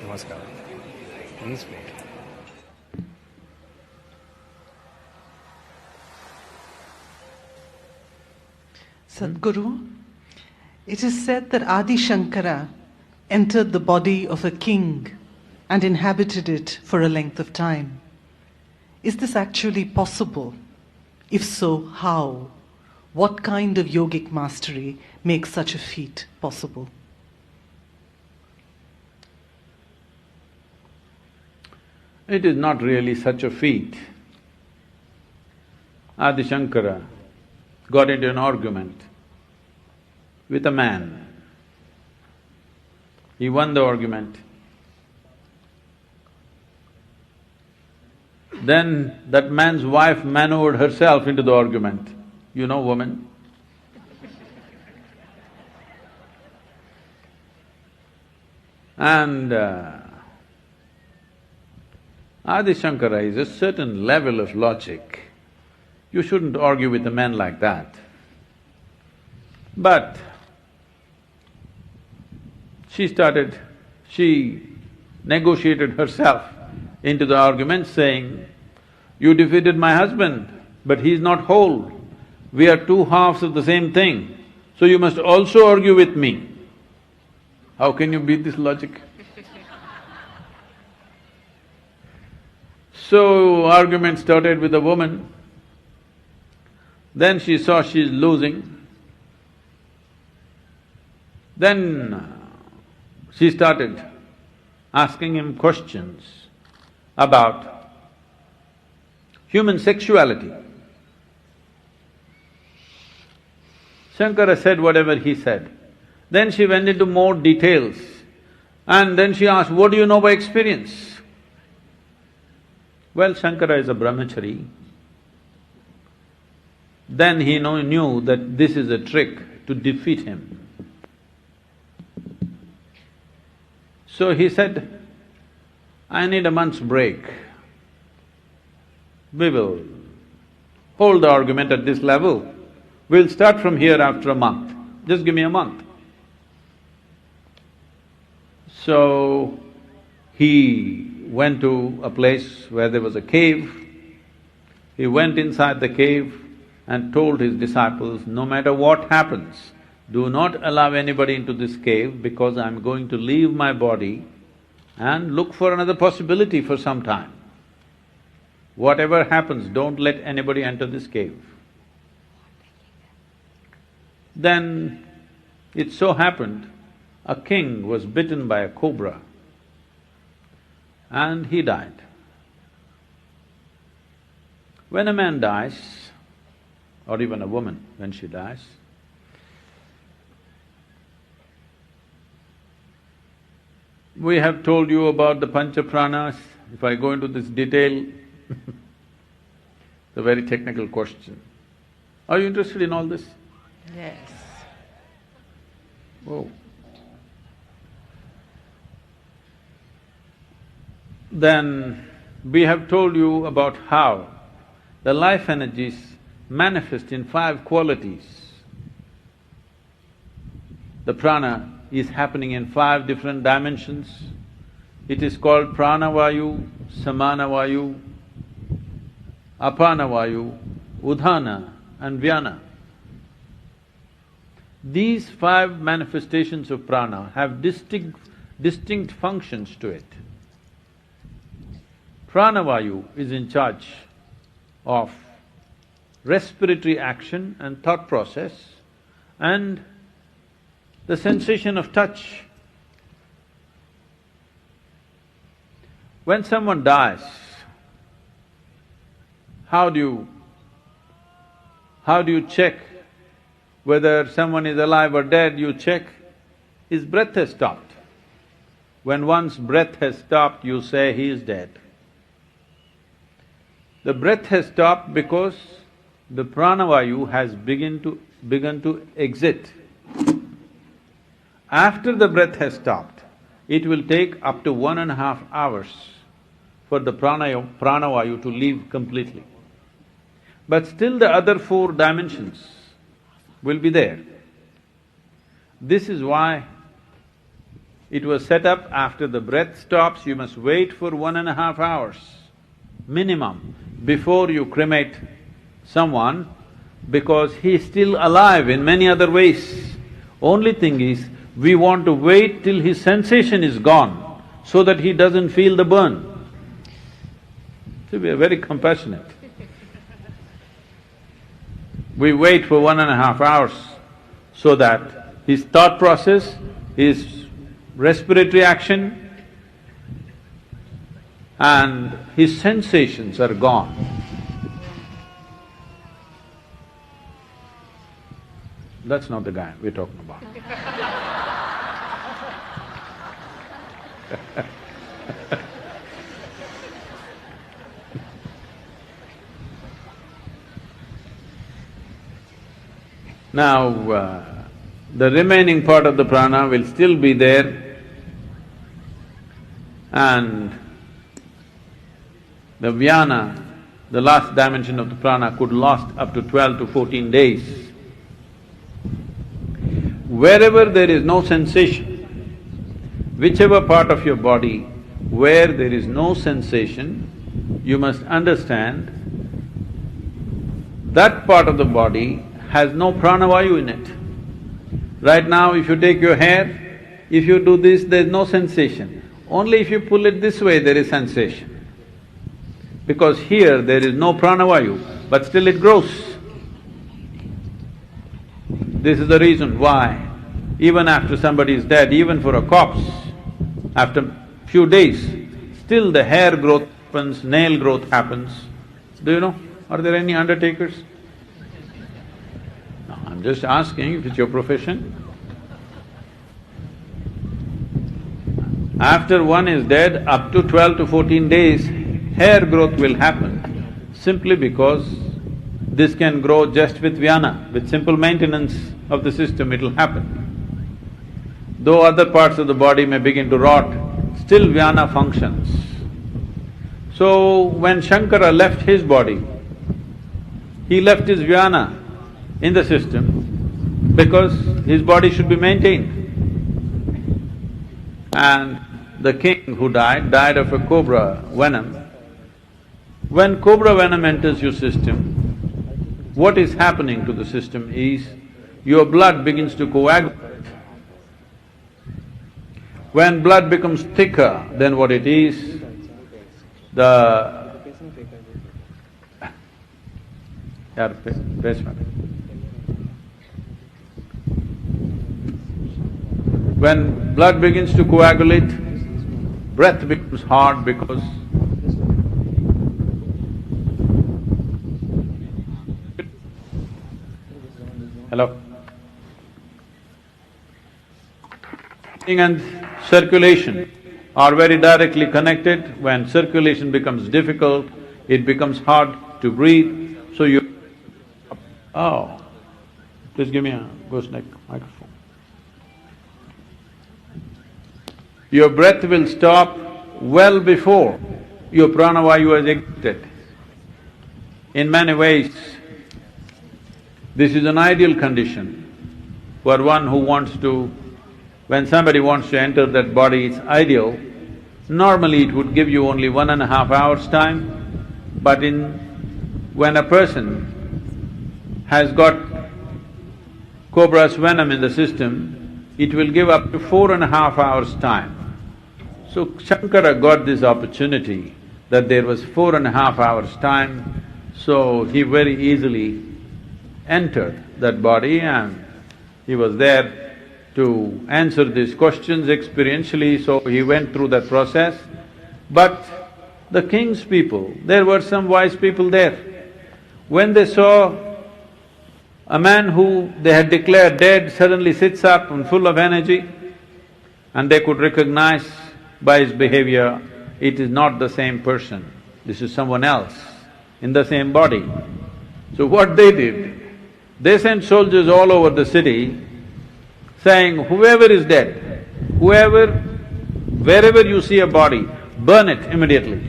Namaskar. Please wait. Sadhguru, it is said that Adi Shankara entered the body of a king and inhabited it for a length of time. Is this actually possible? If so, how? What kind of yogic mastery makes such a feat possible? It is not really such a feat. Adi Shankara got into an argument with a man. He won the argument. Then that man's wife maneuvered herself into the argument. You know woman. And Adi Shankara is a certain level of logic. You shouldn't argue with a man like that. But she negotiated herself into the argument saying, "You defeated my husband, but he's not whole. We are two halves of the same thing, so you must also argue with me." How can you beat this logic? So, argument started with the woman. Then she saw she's losing. Then she started asking him questions about human sexuality. Shankara said whatever he said. Then she went into more details and then she asked, "What do you know by experience?" Well, Shankara is a brahmachari. Then he knew that this is a trick to defeat him. So he said, "I need a month's break. We will hold the argument at this level. We'll start from here after a month. Just give me a month." So, he went to a place where there was a cave. He went inside the cave and told his disciples, "No matter what happens, do not allow anybody into this cave because I'm going to leave my body and look for another possibility for some time. Whatever happens, don't let anybody enter this cave." Then it so happened, a king was bitten by a cobra and he died. When a man dies, or even a woman when she dies, we have told you about the pancha pranas. If I go into this detail, it's a very technical question. Are you interested in all this? Yes. Oh. Then we have told you about how the life energies manifest in 5 qualities. The prana is happening in 5 different dimensions. It is called pranavayu, samanavayu, apanavayu, udhana and vyana. These 5 manifestations of prana have distinct functions to it. Pranavayu is in charge of respiratory action and thought process and the sensation of touch. When someone dies, how do you check whether someone is alive or dead? You check his breath has stopped. When one's breath has stopped, you say he is dead. The breath has stopped because the pranavayu has begun to exit. After the breath has stopped, it will take up to 1.5 hours for the pranavayu to leave completely. But still the other 4 dimensions will be there. This is why It was set up after the breath stops, you must wait for 1.5 hours minimum before you cremate someone, because he's still alive in many other ways. Only thing is, we want to wait till his sensation is gone so that he doesn't feel the burn. So we are very compassionate. We wait for 1.5 hours so that his thought process, his respiratory action and his sensations are gone. That's not the guy we're talking about. Now, the remaining part of the prana will still be there, and the vyana, the last dimension of the prana, could last up to 12 to 14 days. Wherever there is no sensation, whichever part of your body where there is no sensation, you must understand that part of the body has no pranavayu in it. Right now, if you take your hair, if you do this, there's no sensation. Only if you pull it this way, there is sensation. Because here there is no pranavayu, but still it grows. This is the reason why, even after somebody is dead, even for a corpse, after few days, still the hair growth happens, nail growth happens. Do you know? Are there any undertakers? No, I'm just asking if it's your profession. After one is dead, up to 12 to 14 days, hair growth will happen, simply because this can grow just with vyana, with simple maintenance of the system it'll happen. Though other parts of the body may begin to rot, still vyana functions. So when Shankara left his body, he left his vyana in the system because his body should be maintained. And the king who died of a cobra venom. When cobra venom enters your system, what is happening to the system is your blood begins to coagulate. When blood becomes thicker than what it is, when blood begins to coagulate, breath becomes hard because hello? Breathing and circulation are very directly connected. When circulation becomes difficult, it becomes hard to breathe, so you… Oh, please give me a ghost neck microphone. Your breath will stop well before your pranavayu has exited. In many ways, this is an ideal condition for one who wants to… When somebody wants to enter that body, it's ideal. Normally it would give you only 1.5 hours time, but when a person has got cobra's venom in the system, it will give up to 4.5 hours time. So Shankara got this opportunity that there was 4.5 hours time, so he very easily entered that body and he was there to answer these questions experientially, so he went through that process. But the king's people, there were some wise people there. When they saw a man who they had declared dead suddenly sits up and full of energy, and they could recognize by his behavior, it is not the same person, this is someone else in the same body. So what they did, they sent soldiers all over the city saying, whoever is dead, wherever you see a body, burn it immediately.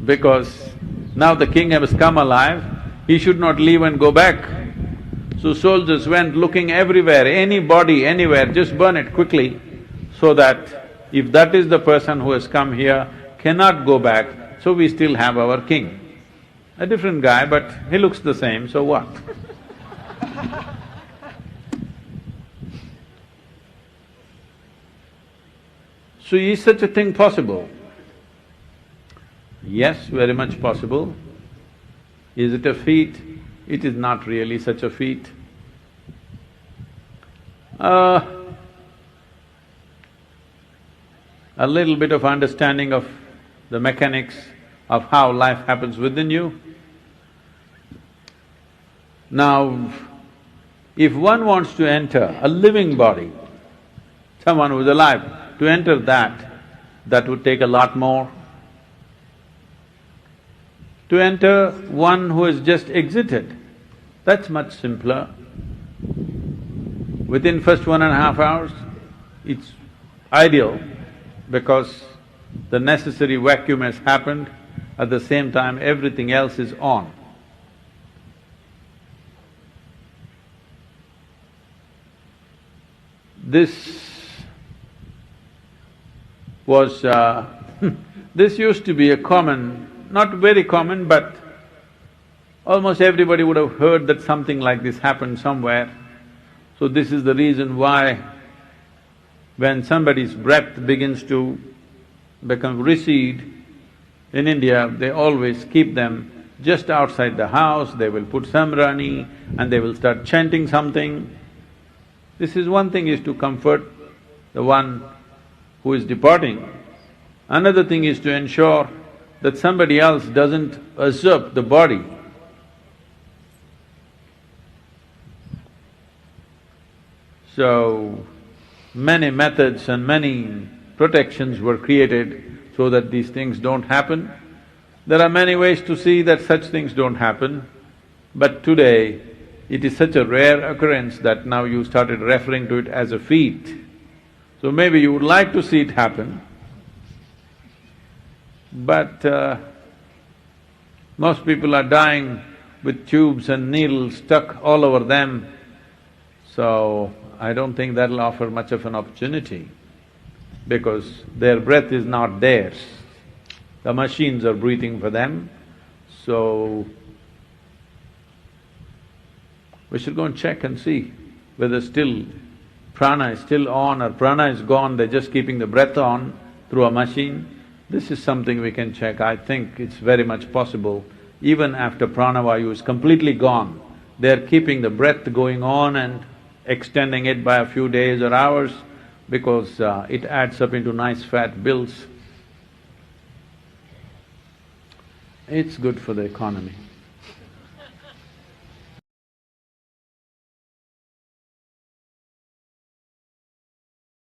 Because now the king has come alive, he should not leave and go back. So soldiers went looking everywhere, any body, anywhere, just burn it quickly. so that if that is the person who has come here, cannot go back, so we still have our king. A different guy, but he looks the same, so what? So is such a thing possible? Yes, very much possible. Is it a feat? It is not really such a feat. A little bit of understanding of the mechanics of how life happens within you. Now, if one wants to enter a living body, someone who is alive, to enter that would take a lot more. To enter one who has just exited, that's much simpler. Within first 1.5 hours, it's ideal because the necessary vacuum has happened, at the same time everything else is on. This was… this used to be a common, not very common, but almost everybody would have heard that something like this happened somewhere. So this is the reason why when somebody's breath begins to recede, in India they always keep them just outside the house, they will put samrani and they will start chanting something. This is one thing, is to comfort the one who is departing. Another thing is to ensure that somebody else doesn't usurp the body. So, many methods and many protections were created so that these things don't happen. There are many ways to see that such things don't happen, but today it is such a rare occurrence that now you started referring to it as a feat. So maybe you would like to see it happen, but most people are dying with tubes and needles stuck all over them, so I don't think that'll offer much of an opportunity because their breath is not theirs. The machines are breathing for them, so we should go and check and see whether still prana is still on or prana is gone, they're just keeping the breath on through a machine. This is something we can check. I think it's very much possible. Even after pranavayu is completely gone, they're keeping the breath going on and extending it by a few days or hours because it adds up into nice fat bills. It's good for the economy.